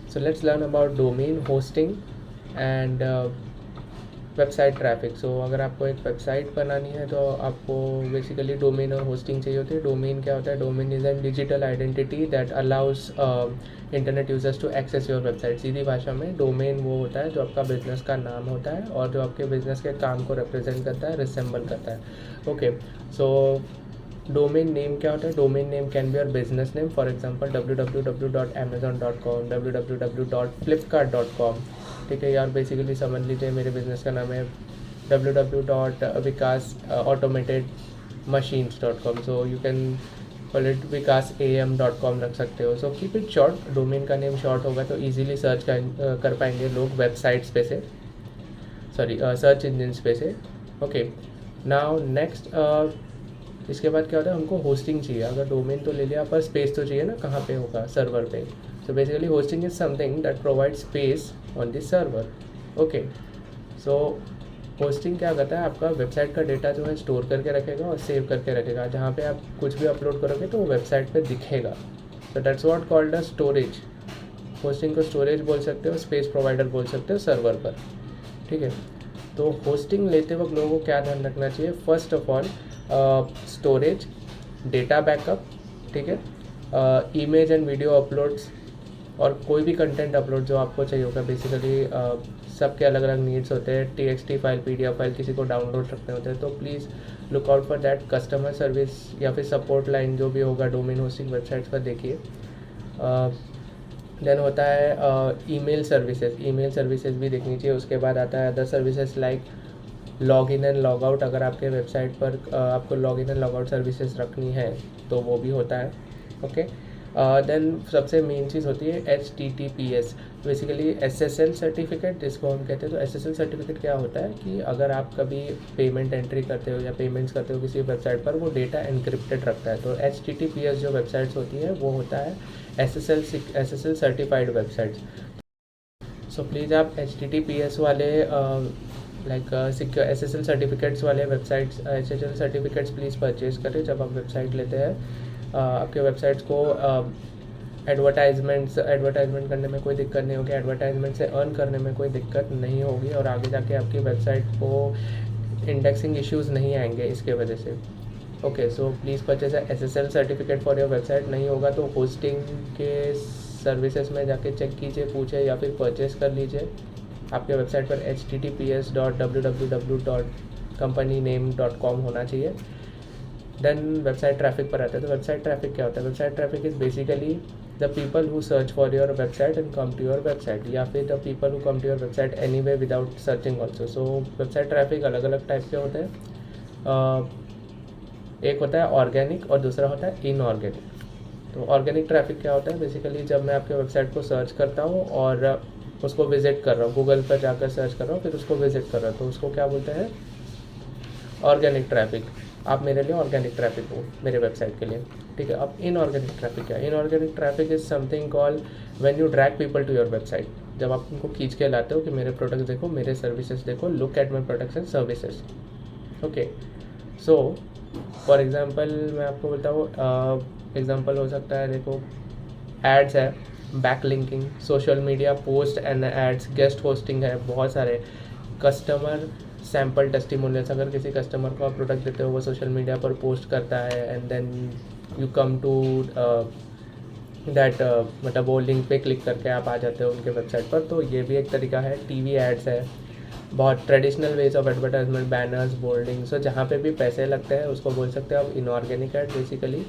So let's learn about domain hosting and website traffic. So अगर आपको एक website बनानी है तो आपको बेसिकली डोमेन और होस्टिंग चाहिए होती है. डोमेन क्या होता है? Domain is an digital identity that allows internet users to access your website. सीधी भाषा में डोमेन वो होता है जो आपका बिजनेस का नाम होता है और जो आपके बिजनेस के काम को रिप्रेजेंट करता है, रिसेंबल करता है. ओके, सो डोमेन नेम क्या होता है? Domain name can be your business name. For example www.amazon.com, www.flipkart.com. ठीक है यार, बेसिकली समझ लीजिए मेरे बिज़नेस का नाम है www.vikasautomatedmachines.com. So you can call it vikasam.com रख सकते हो. So keep it short. Domain का नेम शॉर्ट होगा तो इजीली सर्च कर पाएंगे लोग वेबसाइट्स पे से, सॉरी सर्च इंजिन्स पे से. ओके, नाउ नेक्स्ट इसके बाद क्या होता है? हमको होस्टिंग चाहिए. अगर डोमेन तो ले लिया पर स्पेस तो चाहिए ना, कहाँ पे होगा? सर्वर पे. So basically hosting is something that provide space on this server. Okay, so hosting क्या करता है? आपका वेबसाइट का डेटा जो है स्टोर करके रखेगा और सेव करके रखेगा. जहाँ पे आप कुछ भी अपलोड करोगे तो वो वेबसाइट पे दिखेगा. So that's what called a storage. Hosting को स्टोरेज बोल सकते हो, स्पेस प्रोवाइडर बोल सकते हो सर्वर पर. ठीक है, तो होस्टिंग लेते वक्त लोगों को क्या ध्यान रखना चाहिए? First of all storage, data backup, ठीक है, इमेज एंड वीडियो अपलोड्स और कोई भी कंटेंट अपलोड जो आपको चाहिए होगा. बेसिकली सबके अलग अलग नीड्स होते हैं. TXT फाइल, PDF फाइल किसी को डाउनलोड रखने होते हैं, तो please look out for that. Customer service या फिर सपोर्ट लाइन जो भी होगा डोमेन होस्टिंग वेबसाइट्स पर देखिए. देन होता है ईमेल सर्विसेज. ईमेल सर्विसेज भी देखनी चाहिए. उसके बाद आता है other services like log in and log out. अगर आपके वेबसाइट पर आपको log in and log out services रखनी है तो वो भी होता है. ओके, देन सबसे मेन चीज़ होती है HTTPS, बेसिकली SSL सर्टिफिकेट जिसको हम कहते हैं. तो SSL सर्टिफिकेट क्या होता है कि अगर आप कभी पेमेंट एंट्री करते हो या पेमेंट्स करते हो किसी वेबसाइट पर, वो डेटा एनक्रिप्टेड रखता है. तो HTTPS जो वेबसाइट्स होती है वो होता है SSL certified websites. So please आप HTTPS वाले सिक्योर SSL सर्टिफिकेट्स वाले websites, SSL certificates please purchase करें जब आप वेबसाइट लेते हैं. आपके वेबसाइट्स को एडवर्टाइजमेंट करने में कोई दिक्कत नहीं होगी. एडवर्टाइजमेंट से अर्न करने में कोई दिक्कत नहीं होगी और आगे जाके आपकी वेबसाइट को इंडेक्सिंग इश्यूज़ नहीं आएंगे इसके वजह से. Okay, so please purchase SSL certificate for your website. नहीं होगा तो होस्टिंग के सर्विसेज में जाके चेक कीजिए, पूछे या फिर परचेज कर लीजिए. आपके वेबसाइट पर https.www.companyname.com होना चाहिए. देन वेबसाइट ट्रैफिक पर आता है. तो वेबसाइट ट्रैफिक क्या होता है? Website traffic is basically the people who search for your website and come to your website, या फिर the people who come to your website any way without searching also. So website traffic अलग अलग type के होते हैं. एक होता है ऑर्गेनिक और दूसरा होता है इनऑर्गेनिक. तो ऑर्गेनिक ट्रैफिक क्या होता है? बेसिकली जब मैं आपके वेबसाइट को सर्च करता हूँ और उसको विजिट कर रहा हूँ, गूगल पर जाकर सर्च कर रहा हूँ फिर उसको विजिट कर रहा हूँ, तो उसको क्या बोलते हैं? Organic traffic. आप मेरे लिए ऑर्गेनिक ट्रैफिक हो मेरे वेबसाइट के लिए. ठीक है, अब इनऑर्गेनिक ट्रैफिक क्या है? Inorganic traffic is something call when you drag people to your website. जब आप उनको खींच के लाते हो कि मेरे प्रोडक्ट्स देखो, मेरे सर्विसेज देखो, look at my products and services. Okay, so for example मैं आपको बताऊँ, एग्जांपल हो सकता है, देखो एड्स है, back linking, social media post and ads, guest hosting है, बहुत सारे कस्टमर सैम्पल टेस्टिमोनियल्स. अगर किसी कस्टमर को आप प्रोडक्ट देते हो वो सोशल मीडिया पर पोस्ट करता है and then you come to that, मतलब वो लिंक पे क्लिक करके आप आ जाते हो उनके वेबसाइट पर, तो ये भी एक तरीका है. टीवी एड्स है, बहुत traditional ways of advertisement, banners, बोल्डिंग. सो जहाँ पे भी पैसे लगते हैं उसको बोल सकते हैं आप इनऑर्गेनिक एड बेसिकली.